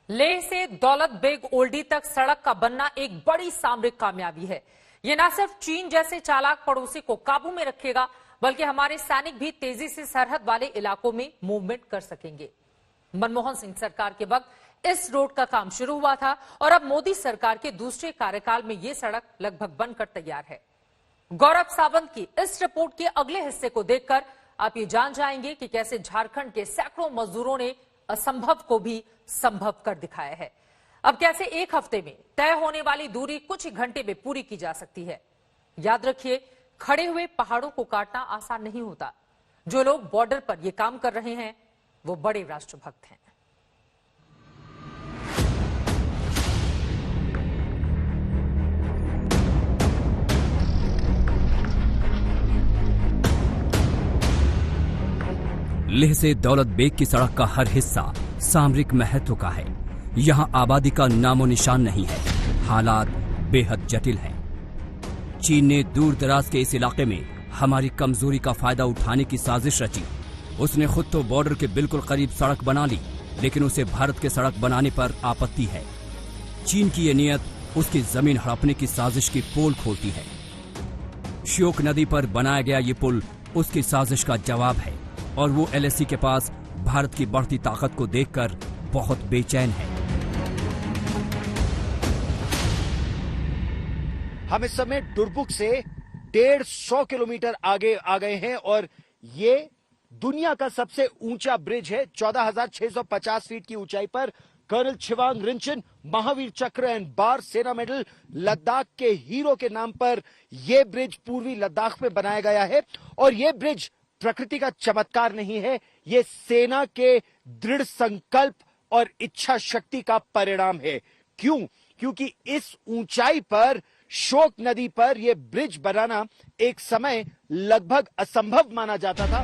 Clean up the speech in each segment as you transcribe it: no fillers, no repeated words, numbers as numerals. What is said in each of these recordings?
लेह से दौलत बेग ओल्डी तक सड़क का बनना एक बड़ी सामरिक कामयाबी है। ये न सिर्फ चीन जैसे चालाक पड़ोसी को काबू में रखेगा, बल्कि हमारे सैनिक भी तेजी से सरहद वाले इलाकों में मूवमेंट कर सकेंगे। मनमोहन सिंह सरकार के वक्त इस रोड का काम शुरू हुआ था और अब मोदी सरकार के दूसरे कार्यकाल में ये सड़क लगभग बनकर तैयार है। गौरव सावंत की इस रिपोर्ट के अगले हिस्से को देखकर आप ये जान जाएंगे कि कैसे झारखंड के सैकड़ों मजदूरों ने असंभव को भी संभव कर दिखाया है। अब कैसे एक हफ्ते में तय होने वाली दूरी कुछ ही घंटे में पूरी की जा सकती है। याद रखिए, खड़े हुए पहाड़ों को काटना आसान नहीं होता। जो लोग बॉर्डर पर ये काम कर रहे हैं वो बड़े राष्ट्रभक्त हैं। लेह से दौलत बेग की सड़क का हर हिस्सा सामरिक महत्व का है। यहाँ आबादी का नामो निशान नहीं है। हालात बेहद जटिल हैं। चीन ने दूर दराज के इस इलाके में हमारी कमजोरी का फायदा उठाने की साजिश रची। उसने खुद तो बॉर्डर के बिल्कुल करीब सड़क बना ली, लेकिन उसे भारत के सड़क बनाने पर आपत्ति है। चीन की ये नीयत उसकी जमीन हड़पने की साजिश की पोल खोलती है। श्योक नदी पर बनाया गया ये पुल उसकी साजिश का जवाब है और वो एलएसी के पास भारत की बढ़ती ताकत को देखकर बहुत बेचैन है। हम इस समय डुरबुक से 150 किलोमीटर आगे आ गए हैं और ये दुनिया का सबसे ऊंचा ब्रिज है। 14,650 फीट की ऊंचाई पर कर्नल छिवांग रिंचन महावीर चक्र एंड बार सेना मेडल लद्दाख के हीरो के नाम पर यह ब्रिज पूर्वी लद्दाख में बनाया गया है। और यह ब्रिज प्रकृति का चमत्कार नहीं है, यह सेना के दृढ़ संकल्प और इच्छा शक्ति का परिणाम है। क्यों? क्योंकि इस ऊंचाई पर श्योक नदी पर यह ब्रिज बनाना एक समय लगभग असंभव माना जाता था।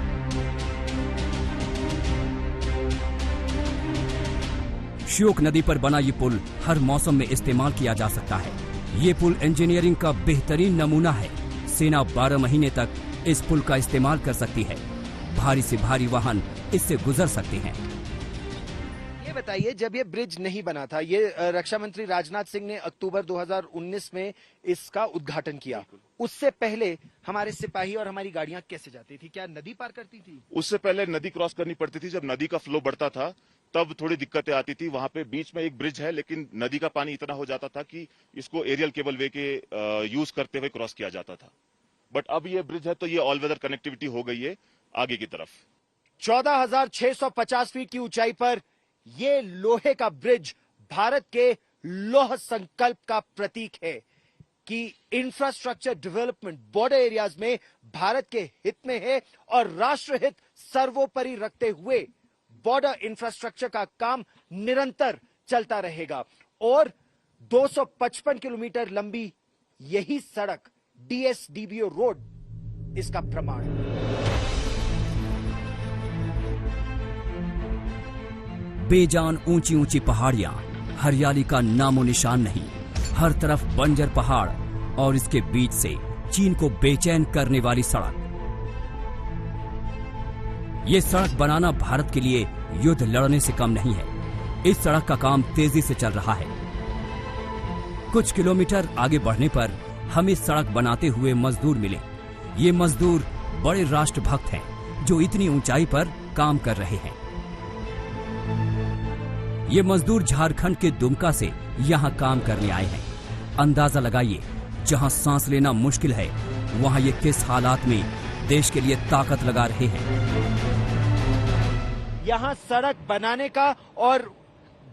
श्योक नदी पर बना ये पुल हर मौसम में इस्तेमाल किया जा सकता है। ये पुल इंजीनियरिंग का बेहतरीन नमूना है। सेना 12 महीने तक इस पुल का इस्तेमाल कर सकती है। भारी से भारी वाहन इससे गुजर सकते हैं। ये बताइए, जब ये ब्रिज नहीं बना था, ये रक्षा मंत्री राजनाथ सिंह ने अक्टूबर 2019 में इसका उद्घाटन किया। उससे पहले हमारे सिपाही और हमारी गाड़ियां कैसे जाती थी? क्या नदी पार करती थी? उससे पहले नदी क्रॉस करनी पड़ती थी। जब नदी का फ्लो बढ़ता था तब थोड़ी दिक्कतें आती थी। वहां पे बीच में एक ब्रिज है, लेकिन नदी का पानी इतना हो जाता था कि इसको एरियल केबल वे के यूज करते हुए क्रॉस किया जाता था। बट अब ये ब्रिज है तो ये ऑल वेदर कनेक्टिविटी हो गई है आगे की तरफ। 14,650 फीट की ऊंचाई पर यह लोहे का ब्रिज भारत के लौह संकल्प का प्रतीक है कि इंफ्रास्ट्रक्चर डेवलपमेंट बॉर्डर एरियाज में भारत के हित में है और राष्ट्र हित सर्वोपरि रखते हुए बॉर्डर इंफ्रास्ट्रक्चर का काम निरंतर चलता रहेगा। और 255 किलोमीटर लंबी यही सड़क डीएसडीबीओ रोड इसका प्रमाण है। बेजान ऊंची ऊंची पहाड़ियां, हरियाली का नामो निशान नहीं। हर तरफ बंजर पहाड़ और इसके बीच से चीन को बेचैन करने वाली सड़क। ये सड़क बनाना भारत के लिए युद्ध लड़ने से कम नहीं है। इस सड़क का काम तेजी से चल रहा है। कुछ किलोमीटर आगे बढ़ने पर हमें सड़क बनाते हुए मजदूर मिले। ये मजदूर बड़े राष्ट्रभक्त हैं जो इतनी ऊंचाई पर काम कर रहे हैं। ये मजदूर झारखंड के दुमका से यहाँ काम करने आए हैं। अंदाजा लगाइए, जहाँ सांस लेना मुश्किल है वहाँ ये किस हालात में देश के लिए ताकत लगा रहे हैं। यहां सड़क बनाने का और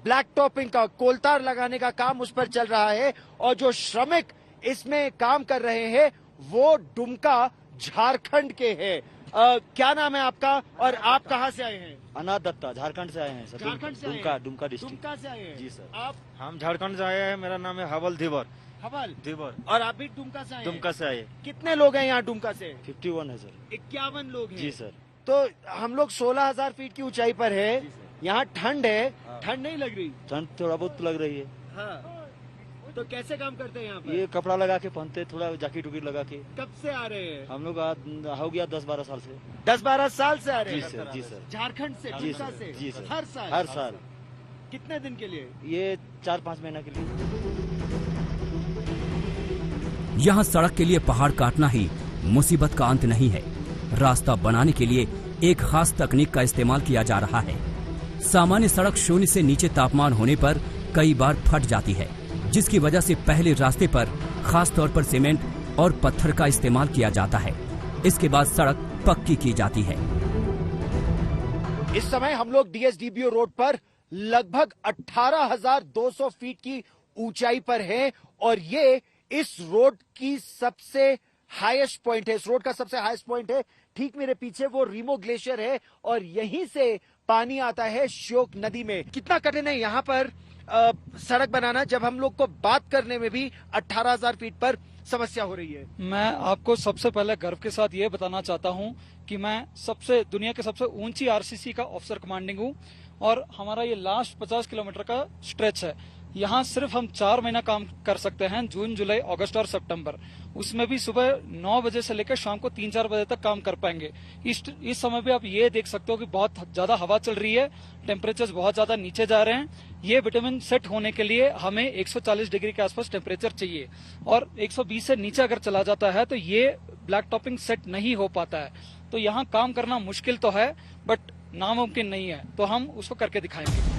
ब्लैक टॉपिंग का, कोलतार लगाने का काम उस पर चल रहा है और जो श्रमिक इसमें काम कर रहे हैं वो दुमका झारखंड के हैं। क्या नाम है आपका और आप कहां से आए हैं? अनाथ दत्ता, झारखंड से आए हैं सर। झारखंड से दुमका डिस्ट्रिक्ट। दुमका से आए हैं जी सर। आप? हम झारखंड से आए हैं। मेरा नाम है हवल धीवर। हवल धीवर। और आप भी दुमका से आए? दुमका से आए। कितने लोग हैं यहाँ दुमका से? 51 है सर। 51 लोग हैं? जी सर। तो हम लोग 16,000 फीट की ऊंचाई पर है। यहाँ ठंड है। ठंड नहीं लग रही? ठंड थोड़ा बहुत लग रही है। हाँ। तो कैसे काम करते हैं यहाँ पर? ये कपड़ा लगा के पहनते, थोड़ा जैकेट उकेट लगा के। कब से आ रहे हैं? हम लोग हो गया 10-12 साल से। 10-12 साल से आ रहे जी हैं? सर। जी सर। झारखंड से? जी दुमका सर। से? जी सर। हर साल? हर साल। कितने दिन के लिए? ये 4-5 महीना के लिए। यहाँ सड़क के लिए पहाड़ काटना ही मुसीबत का अंत नहीं है। रास्ता बनाने के लिए एक खास तकनीक का इस्तेमाल किया जा रहा है। सामान्य सड़क शून्य से नीचे तापमान होने पर कई बार फट जाती है, जिसकी वजह से पहले रास्ते पर खास तौर पर सीमेंट और पत्थर का इस्तेमाल किया जाता है। इसके बाद सड़क पक्की की जाती है। इस समय हम लोग डीएसडीबीओ रोड पर लगभग 18,200 फीट की ऊंचाई पर हैं और ये इस रोड की सबसे हाईएस्ट पॉइंट है। इस रोड का सबसे हाईएस्ट पॉइंट है। ठीक मेरे पीछे वो रीमो ग्लेशियर है और यहीं से पानी आता है श्योक नदी में। कितना कठिन है यहाँ पर सड़क बनाना, जब हम लोग को बात करने में भी 18,000 फीट पर समस्या हो रही है। मैं आपको सबसे पहले गर्व के साथ ये बताना चाहता हूँ कि मैं दुनिया के सबसे ऊंची आरसीसी का ऑफिसर कमांडिंग हूँ और हमारा ये लास्ट 50 किलोमीटर का स्ट्रेच है। यहाँ सिर्फ हम 4 महीना काम कर सकते हैं, जून, जुलाई, अगस्त और सितंबर। उसमें भी सुबह 9 बजे से लेकर शाम को 3-4 बजे तक काम कर पाएंगे। इस समय भी आप ये देख सकते हो कि बहुत ज्यादा हवा चल रही है, टेम्परेचर बहुत ज्यादा नीचे जा रहे हैं। ये विटामिन सेट होने के लिए हमें 140 डिग्री के आसपास टेम्परेचर चाहिए और 120 से नीचे अगर चला जाता है तो ये ब्लैक टॉपिंग सेट नहीं हो पाता है। तो यहाँ काम करना मुश्किल तो है बट नामुमकिन नहीं है, तो हम उसको करके दिखाएंगे।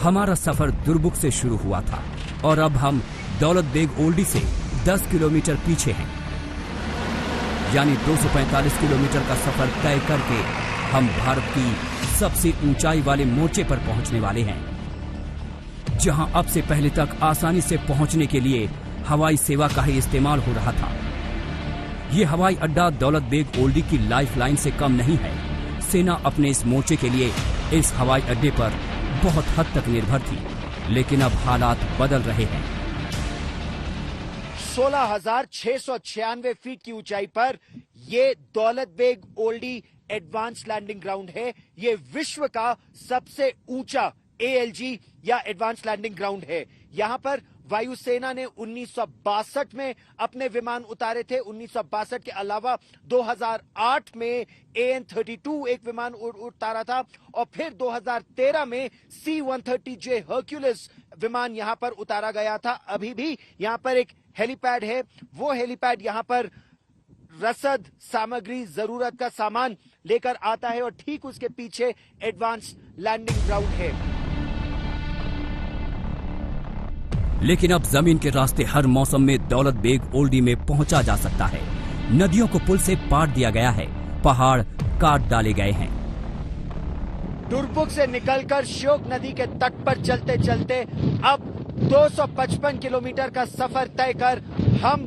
हमारा सफर दुर्बुक से शुरू हुआ था और अब हम दौलत बेग ओल्डी से 10 किलोमीटर पीछे हैं। यानी 245 किलोमीटर का सफर तय करके हम भारत की सबसे ऊंचाई वाले मोर्चे पर पहुंचने वाले हैं, जहां अब से पहले तक आसानी से पहुंचने के लिए हवाई सेवा का ही इस्तेमाल हो रहा था। ये हवाई अड्डा दौलत बेग ओल्डी की लाइफलाइन से कम नहीं है। सेना अपने इस मोर्चे के लिए इस हवाई अड्डे पर बहुत हद तक निर्भर थी, लेकिन अब हालात बदल रहे हैं। 16,696 फीट की ऊंचाई पर ये Daulat Beg Oldi advance landing ground है। ये विश्व का सबसे ऊंचा एएलजी या एडवांस लैंडिंग ग्राउंड है। यहां पर वायुसेना ने 1962 में अपने विमान उतारे थे। 1962 के अलावा 2008 में AN-32 एक विमान उतारा था और फिर 2013 में C-130J हर्क्यूलिस विमान यहां पर उतारा गया था। अभी भी यहां पर एक हेलीपैड है। वो हेलीपैड यहां पर रसद सामग्री, जरूरत का सामान लेकर आता है और ठीक उसके पीछे एडवांस लैंडिंग ग्राउंड है। लेकिन अब जमीन के रास्ते हर मौसम में दौलत बेग ओल्डी में पहुंचा जा सकता है। नदियों को पुल से पार दिया गया है, पहाड़ काट डाले गए हैं। दुर्बुक से निकलकर श्योक नदी के तट पर चलते चलते अब 255 किलोमीटर का सफर तय कर हम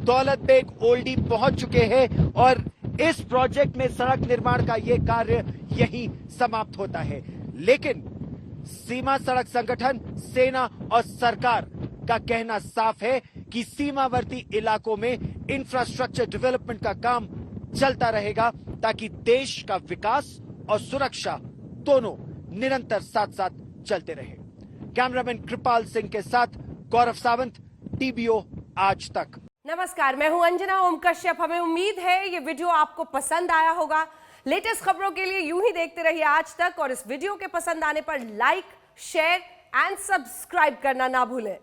दौलत बेग ओल्डी पहुंच चुके हैं और इस प्रोजेक्ट में सड़क निर्माण का यह कार्य यही समाप्त होता है। लेकिन सीमा सड़क संगठन, सेना और सरकार का कहना साफ है कि सीमावर्ती इलाकों में इंफ्रास्ट्रक्चर डेवलपमेंट का काम चलता रहेगा ताकि देश का विकास और सुरक्षा दोनों निरंतर साथ साथ चलते रहे। कैमरामैन कृपाल सिंह के साथ गौरव सावंत, टीबीओ आज तक। नमस्कार, मैं हूं अंजना ओम कश्यप। हमें उम्मीद है ये वीडियो आपको पसंद आया होगा। लेटेस्ट खबरों के लिए यूं ही देखते रहिए आज तक और इस वीडियो के पसंद आने पर लाइक, शेयर एंड सब्सक्राइब करना ना भूलें।